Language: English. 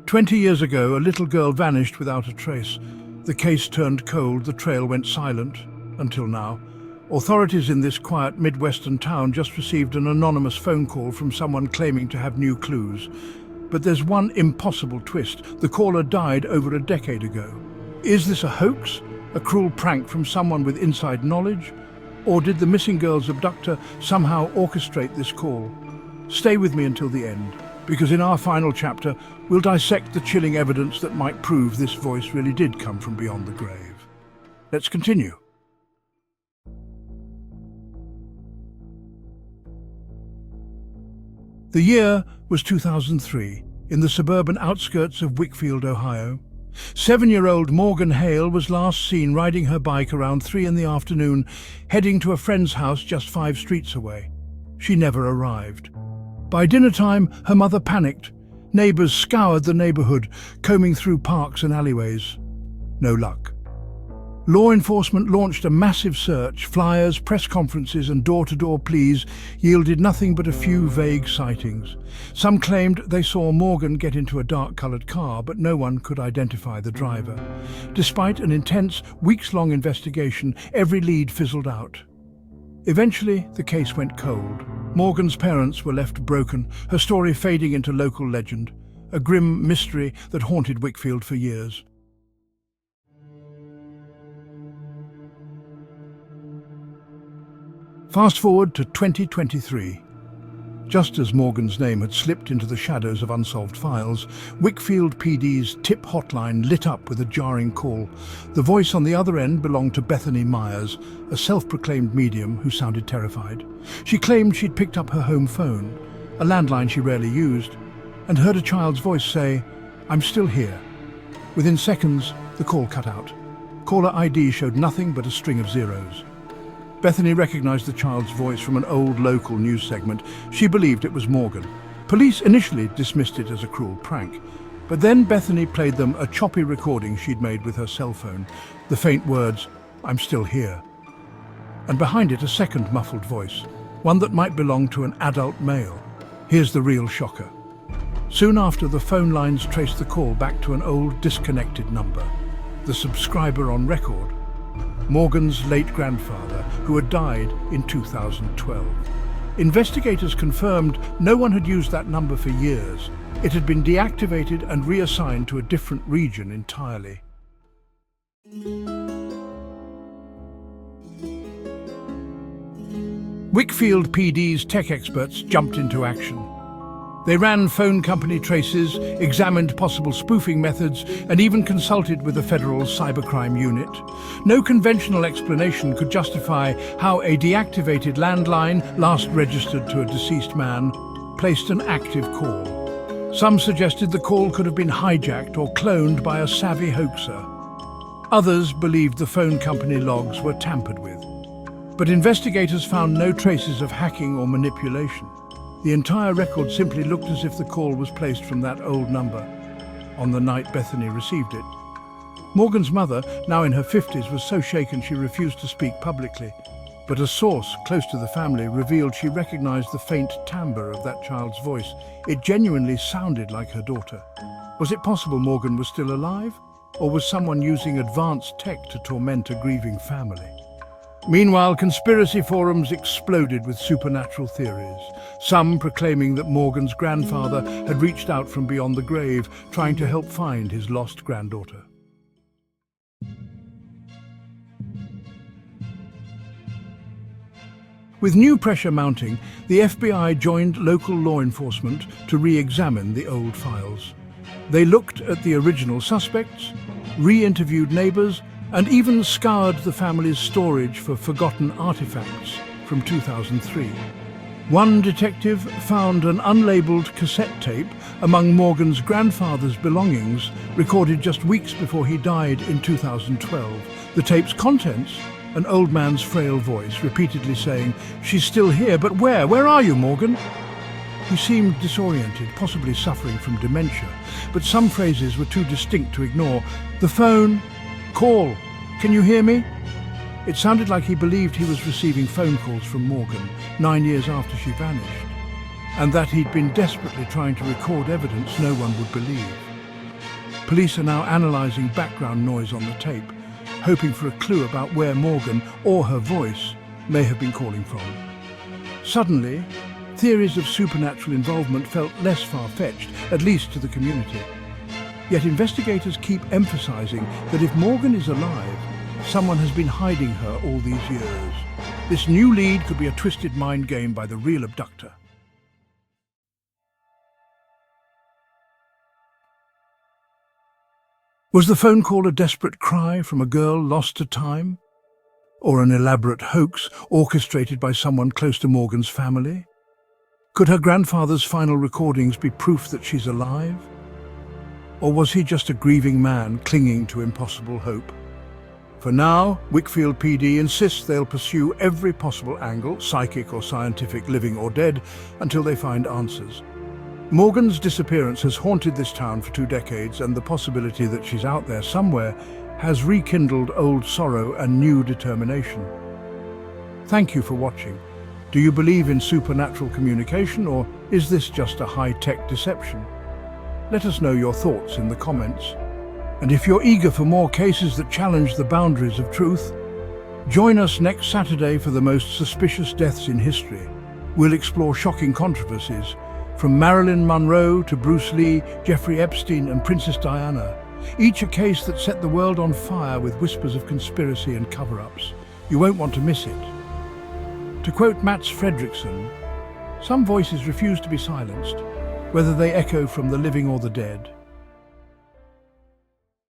20 years ago, a little girl vanished without a trace. The case turned cold, the trail went silent, until now. Authorities in this quiet Midwestern town just received an anonymous phone call from someone claiming to have new clues. But there's one impossible twist. The caller died over a decade ago. Is this a hoax? A cruel prank from someone with inside knowledge? Or did the missing girl's abductor somehow orchestrate this call? Stay with me until the end, because in our final chapter, we'll dissect the chilling evidence that might prove this voice really did come from beyond the grave. Let's continue. The year was 2003, in the suburban outskirts of Wickfield, Ohio. 7-year-old Morgan Hale was last seen riding her bike around 3 in the afternoon, heading to a friend's house just 5 streets away. She never arrived. By dinner time, her mother panicked. Neighbors scoured the neighborhood, combing through parks and alleyways. No luck. Law enforcement launched a massive search. Flyers, press conferences and door-to-door pleas yielded nothing but a few vague sightings. Some claimed they saw Morgan get into a dark-colored car, but no one could identify the driver. Despite an intense, weeks-long investigation, every lead fizzled out. Eventually, the case went cold. Morgan's parents were left broken, her story fading into local legend, a grim mystery that haunted Wickfield for years. Fast forward to 2023. Just as Morgan's name had slipped into the shadows of unsolved files, Wickfield PD's tip hotline lit up with a jarring call. The voice on the other end belonged to Bethany Myers, a self-proclaimed medium who sounded terrified. She claimed she'd picked up her home phone, a landline she rarely used, and heard a child's voice say, "I'm still here." Within seconds, the call cut out. Caller ID showed nothing but a string of zeros. Bethany recognized the child's voice from an old local news segment. She believed it was Morgan. Police initially dismissed it as a cruel prank, but then Bethany played them a choppy recording she'd made with her cell phone, the faint words, "I'm still here." And behind it a second muffled voice, one that might belong to an adult male. Here's the real shocker. Soon after, the phone lines traced the call back to an old disconnected number. The subscriber on record, Morgan's late grandfather, who had died in 2012. Investigators confirmed no one had used that number for years. It had been deactivated and reassigned to a different region entirely. Wickfield PD's tech experts jumped into action. They ran phone company traces, examined possible spoofing methods, and even consulted with the federal cybercrime unit. No conventional explanation could justify how a deactivated landline, last registered to a deceased man, placed an active call. Some suggested the call could have been hijacked or cloned by a savvy hoaxer. Others believed the phone company logs were tampered with. But investigators found no traces of hacking or manipulation. The entire record simply looked as if the call was placed from that old number, on the night Bethany received it. Morgan's mother, now in her 50s, was so shaken she refused to speak publicly. But a source close to the family revealed she recognized the faint timbre of that child's voice. It genuinely sounded like her daughter. Was it possible Morgan was still alive? Or was someone using advanced tech to torment a grieving family? Meanwhile, conspiracy forums exploded with supernatural theories, some proclaiming that Morgan's grandfather had reached out from beyond the grave, trying to help find his lost granddaughter. With new pressure mounting, the FBI joined local law enforcement to re-examine the old files. They looked at the original suspects, re-interviewed neighbors, and even scoured the family's storage for forgotten artifacts from 2003. One detective found an unlabeled cassette tape among Morgan's grandfather's belongings, recorded just weeks before he died in 2012. The tape's contents, an old man's frail voice repeatedly saying, "She's still here, but where? Where are you, Morgan?" He seemed disoriented, possibly suffering from dementia, but some phrases were too distinct to ignore. "The phone. Call. Can you hear me?" It sounded like he believed he was receiving phone calls from Morgan 9 years after she vanished, and that he'd been desperately trying to record evidence no one would believe. Police are now analysing background noise on the tape, hoping for a clue about where Morgan, or her voice, may have been calling from. Suddenly, theories of supernatural involvement felt less far-fetched, at least to the community. Yet investigators keep emphasising that if Morgan is alive, someone has been hiding her all these years. This new lead could be a twisted mind game by the real abductor. Was the phone call a desperate cry from a girl lost to time? Or an elaborate hoax orchestrated by someone close to Morgan's family? Could her grandfather's final recordings be proof that she's alive? Or was he just a grieving man clinging to impossible hope? For now, Wickfield PD insists they'll pursue every possible angle, psychic or scientific, living or dead, until they find answers. Morgan's disappearance has haunted this town for 2 decades, and the possibility that she's out there somewhere has rekindled old sorrow and new determination. Thank you for watching. Do you believe in supernatural communication, or is this just a high-tech deception? Let us know your thoughts in the comments. And if you're eager for more cases that challenge the boundaries of truth, join us next Saturday for the most suspicious deaths in history. We'll explore shocking controversies, from Marilyn Monroe to Bruce Lee, Jeffrey Epstein and Princess Diana, each a case that set the world on fire with whispers of conspiracy and cover-ups. You won't want to miss it. To quote Mats Fredriksson, some voices refuse to be silenced, whether they echo from the living or the dead.